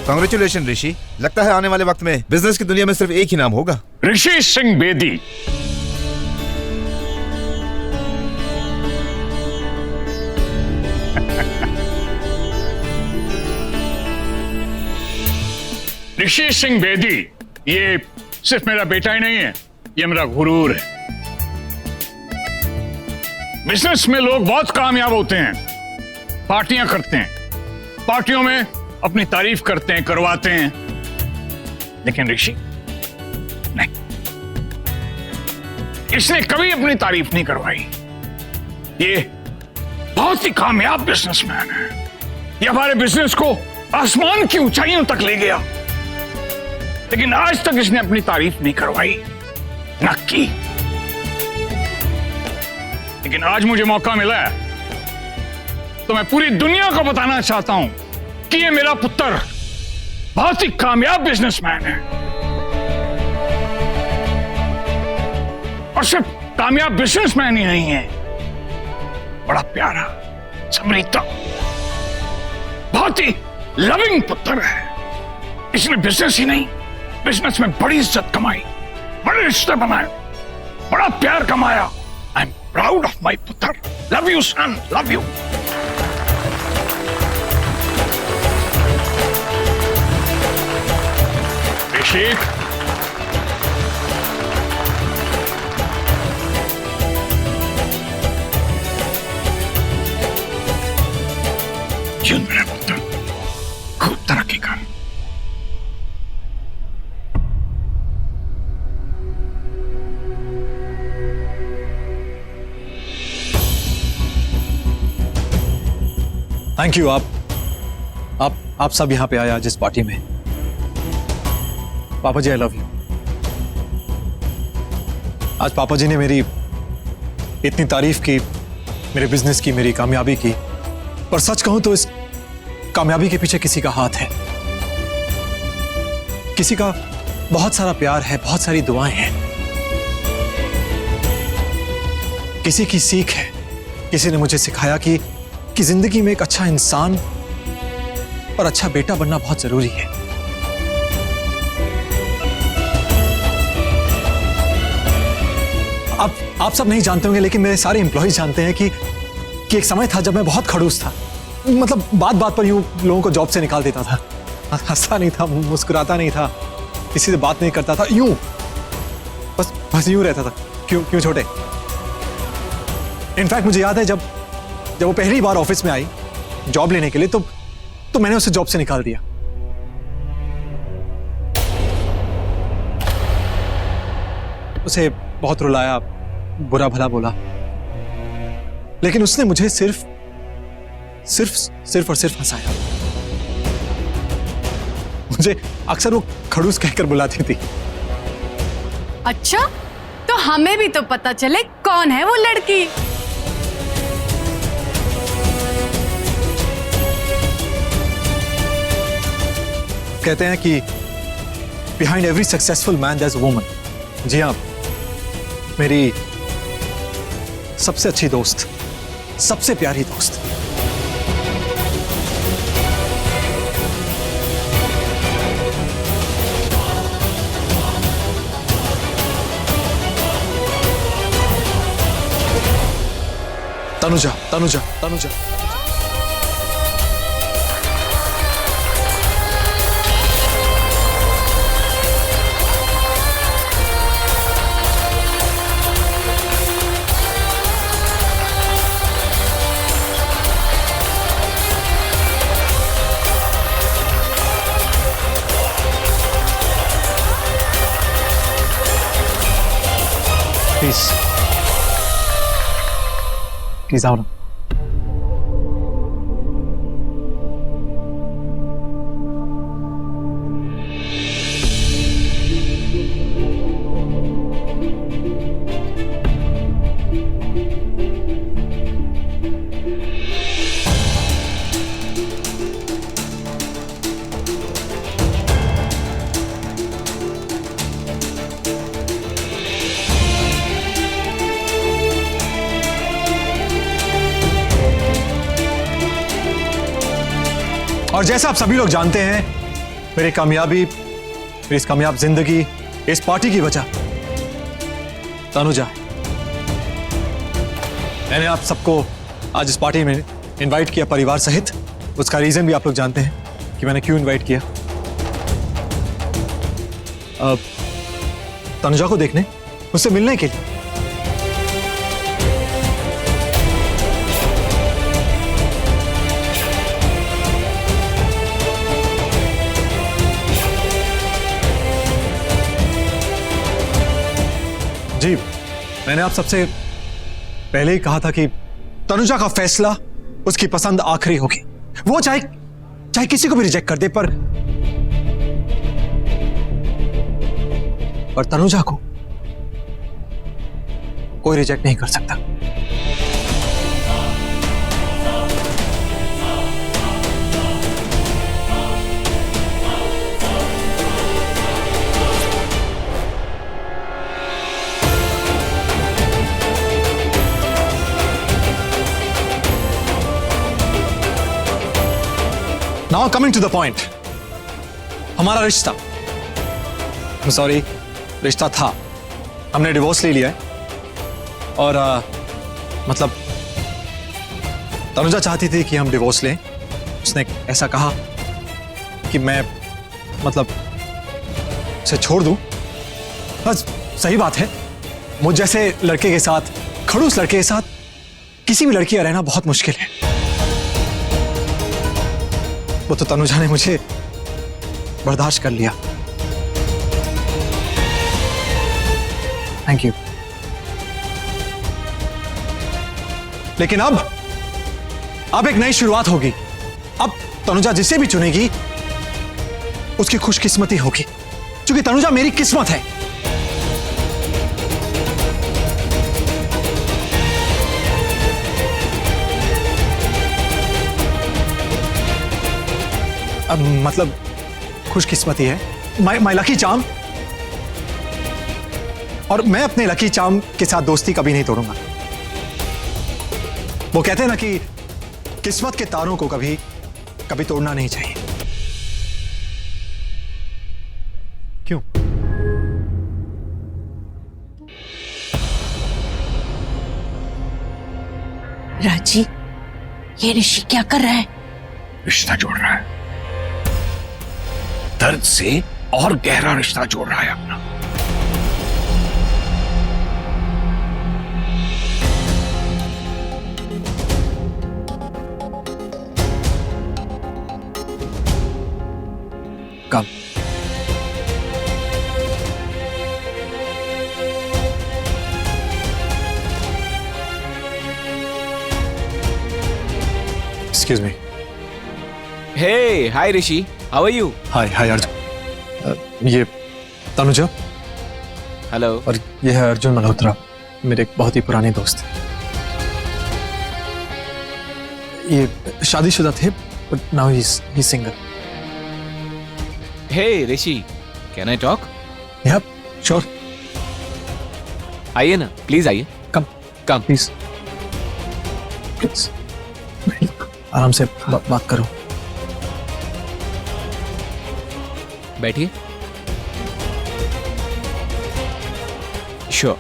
Congratulation ऋषि। लगता है आने वाले वक्त में बिजनेस की दुनिया में सिर्फ एक ही नाम होगा, ऋषि सिंह बेदी। ऋषि सिंह बेदी ये सिर्फ मेरा बेटा ही नहीं है, ये मेरा गुरूर है। बिजनेस में लोग बहुत कामयाब होते हैं, पार्टियां करते हैं, पार्टियों में अपनी तारीफ करते हैं, करवाते हैं, लेकिन ऋषि नहीं, इसने कभी अपनी तारीफ नहीं करवाई। ये बहुत ही कामयाब बिजनेसमैन है, ये हमारे बिजनेस को आसमान की ऊंचाइयों तक ले गया, लेकिन आज तक इसने अपनी तारीफ नहीं करवाई, न की। लेकिन आज मुझे मौका मिला है तो मैं पूरी दुनिया को बताना चाहता हूं कि ये मेरा पुत्र बहुत ही कामयाब बिजनेसमैन है, और सिर्फ कामयाब बिजनेसमैन ही नहीं है, बड़ा प्यारा, समृद्ध, बहुत ही लविंग पुत्र है। इसने बिजनेस ही नहीं, बिजनेस में बड़ी इज्जत कमाई, बड़े रिश्ते बनाए, बड़ा प्यार कमाया। I am proud of my पुत्र। Love you son, love you. Rishi, जिन मेरा पुत्र, खूब तरक्की कर। Thank you. आप सब यहाँ पे आए आज इस पार्टी में। पापा जी, आई लव यू। आज पापा जी ने मेरी इतनी तारीफ की, मेरे बिजनेस की, मेरी कामयाबी की, पर सच कहूं तो इस कामयाबी के पीछे किसी का हाथ है, किसी का बहुत सारा प्यार है, बहुत सारी दुआएं हैं, किसी की सीख है। किसी ने मुझे सिखाया कि जिंदगी में एक अच्छा इंसान और अच्छा बेटा बनना बहुत जरूरी है। आप सब नहीं जानते होंगे, लेकिन मेरे सारे एम्प्लॉयज जानते हैं कि एक समय था जब मैं बहुत खड़ूस था। मतलब बात बात पर यूं लोगों को जॉब से निकाल देता था, हंसता नहीं था, मुस्कुराता नहीं था, किसी से बात नहीं करता था, यूं बस यूं रहता था। क्यों छोटे? इनफैक्ट मुझे याद है जब वो पहली बार ऑफिस में आई जॉब लेने के लिए, तो मैंने उसे जॉब से निकाल दिया। उसे बहुत रुलाया, बुरा भला बोला, लेकिन उसने मुझे सिर्फ और सिर्फ हंसाया। मुझे अक्सर वो खड़ूस कहकर बुलाती थी। अच्छा, तो हमें भी तो पता चले कौन है वो लड़की। कहते हैं कि behind every successful man there is a woman. जी हाँ, मेरी सबसे अच्छी दोस्त, सबसे प्यारी दोस्त। तनुजा, तनुजा, तनुजा। Please out. और जैसा आप सभी लोग जानते हैं, मेरी कामयाबी, मेरी इस कामयाब जिंदगी, इस पार्टी की वजह तनुजा है। मैंने आप सबको आज इस पार्टी में इनवाइट किया परिवार सहित। उसका रीजन भी आप लोग जानते हैं कि मैंने क्यों इनवाइट किया। तनुजा को देखने, उससे मिलने के लिए। जी, मैंने आप सबसे पहले ही कहा था कि तनुजा का फैसला, उसकी पसंद आखिरी होगी। वो चाहे किसी को भी रिजेक्ट कर दे, पर तनुजा को कोई रिजेक्ट नहीं कर सकता। Now coming to the point, हमारा रिश्ता, सॉरी रिश्ता था, हमने डिवोर्स ले लिया है। और मतलब तनुजा चाहती थी कि हम डिवोर्स लें। उसने ऐसा कहा कि मैं मतलब उसे छोड़ दूं। बस सही बात है, मुझ जैसे लड़के के साथ, खड़ूस लड़के के साथ किसी भी लड़की का रहना बहुत मुश्किल है। वो तो तनुजा ने मुझे बर्दाश्त कर लिया। Thank you. लेकिन अब एक नई शुरुआत होगी। अब तनुजा जिसे भी चुनेगी उसकी खुशकिस्मती होगी, क्योंकि तनुजा मेरी किस्मत है। अब मतलब खुशकिस्मती है, माई लकी चार्म। और मैं अपने लकी चार्म के साथ दोस्ती कभी नहीं तोड़ूंगा। वो कहते हैं ना कि किस्मत के तारों को कभी तोड़ना नहीं चाहिए। क्यों? राजी, ये ऋषि क्या कर रहा है? रिश्ता जोड़ रहा है, दर्द से और गहरा रिश्ता जोड़ रहा है अपना। कम excuse me. Hey, hi Rishi. How are you? Hi Arjun. ये तनुजा Hello. और ये है अर्जुन मल्होत्रा, मेरे एक बहुत ही पुराने दोस्त। ये शादीशुदा थे, but now he is single. Hey Rishi, can I talk? या श्योर, आइए ना, प्लीज आइए। कम प्लीज आराम से बात करो। बैठिए। श्योर।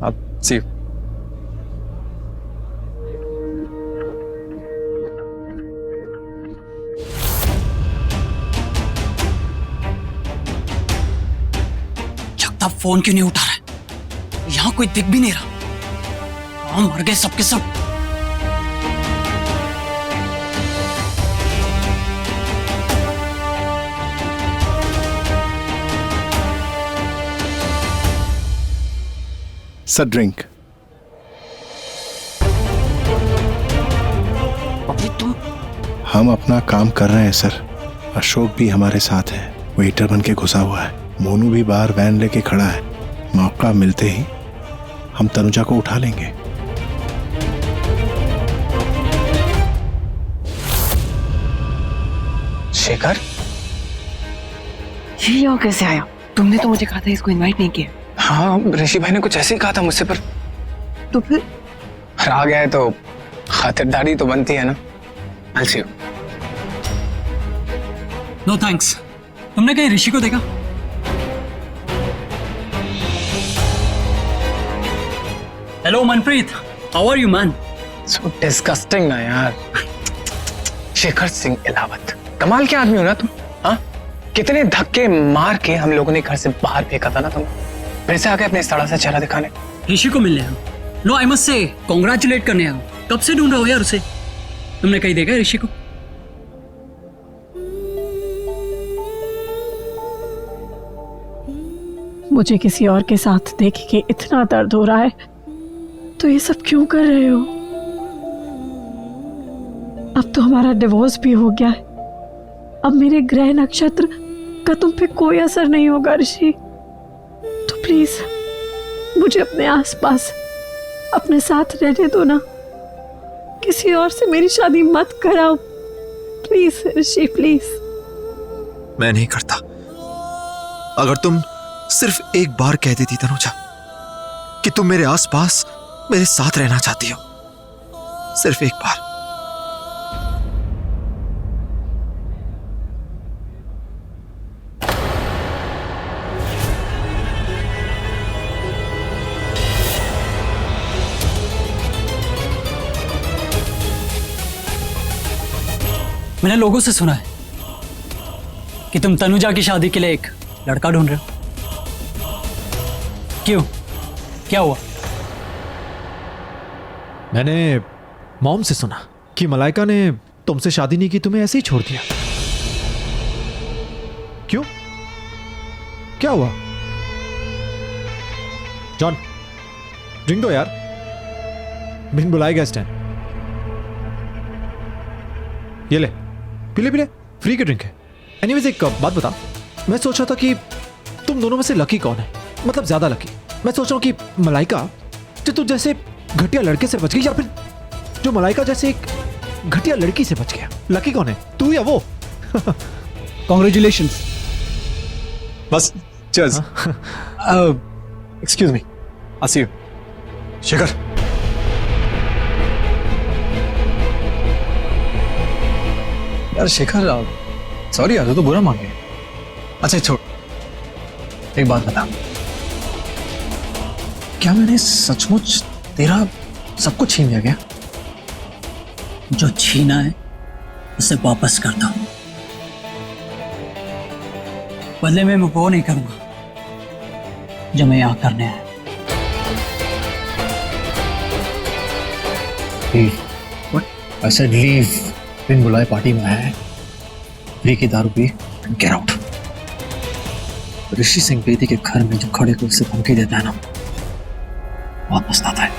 आप सी जगताप फोन क्यों नहीं उठा रहा है? यहां कोई दिख भी नहीं रहा। कहां मर गए सबके सब? Sir drink. अभी तुम हम अपना काम कर रहे हैं सर। अशोक भी हमारे साथ है, वेटर बन के घुसा हुआ है। मोनू भी बाहर वैन लेके खड़ा है। मौका मिलते ही हम तनुजा को उठा लेंगे। शेखर, ये यहाँ कैसे आया? तुमने तो मुझे कहा था इसको इनवाइट नहीं किया। हाँ ऋषि भाई ने कुछ ऐसे ही कहा था मुझसे, पर तो फिर आ गया है तो खातिरदारी तो बनती है ना। I'll see you. No thanks. तुमने कहीं ऋषि को देखा? Hello Manpreet, how are you man? So disgusting ना यार। शेखर सिंह इलावत, कमाल के आदमी हो ना तुम। हाँ, कितने धक्के मार के हम लोगों ने घर से बाहर फेंका था ना तुम, फिर से आके अपने इस सड़ा सा चेहरा दिखाने। ऋषि को मिलने आया। No I must say congratulate करने आया। कब से ढूंढ रहे हो यार उसे? तुमने कहीं देखा है ऋषि को? मुझे किसी और के साथ देख के इतना दर्द हो रहा है, तो ये सब क्यों कर रहे हो? अब तो हमारा डिवोर्स भी हो गया है। अब मेरे ग्रह नक्षत्र का तुम पे कोई असर नहीं होगा ऋषि। तो प्लीज मुझे अपने आसपास अपने साथ रहने दो ना। किसी और से मेरी शादी मत कराओ प्लीज ऋषि, प्लीज। मैं नहीं करता। अगर तुम सिर्फ एक बार कह देती तनुजा कि तुम मेरे आसपास मेरे साथ रहना चाहती हो, सिर्फ एक बार। मैंने लोगों से सुना है कि तुम तनुजा की शादी के लिए एक लड़का ढूंढ रहे हो। क्यों, क्या हुआ? मैंने मॉम से सुना कि मलाइका ने तुमसे शादी नहीं की, तुम्हें ऐसे ही छोड़ दिया। क्यों, क्या हुआ? जॉन, ड्रिंक दो यार, बिन बुलाए गेस्ट हैं। ये ले, पी ले, फ्री की ड्रिंक है। एनीवेज एक बात बता, मैं सोच रहा था कि तुम दोनों में से लकी कौन है, मतलब ज्यादा लकी। मैं सोच रहा हूँ कि मलाइका जो तुझ जैसे घटिया लड़के से बच गई, या फिर जो मलाइका जैसे एक घटिया लड़की से बच गया। लकी कौन है, तू या वो? कॉन्ग्रेचुलेशंस। बस cheers. Excuse me, I see you. Shekhar, यार शेखर, सॉरी यार, तो बुरा मान गए। अच्छा छोड़, एक बात बता, क्या मैंने सचमुच तेरा सब कुछ छीन लिया क्या? जो छीना है उसे वापस करता हूं। बदले में मैं वो नहीं करूंगा जो मैं यहां करने आया। I said leave. बिन बुलाए पार्टी में आया है, फ्री की दारू पी, गेट आउट। ऋषि सिंह बेदी के घर में जो खड़े को उससे धमकी देता है ना, बहुत पछताता है।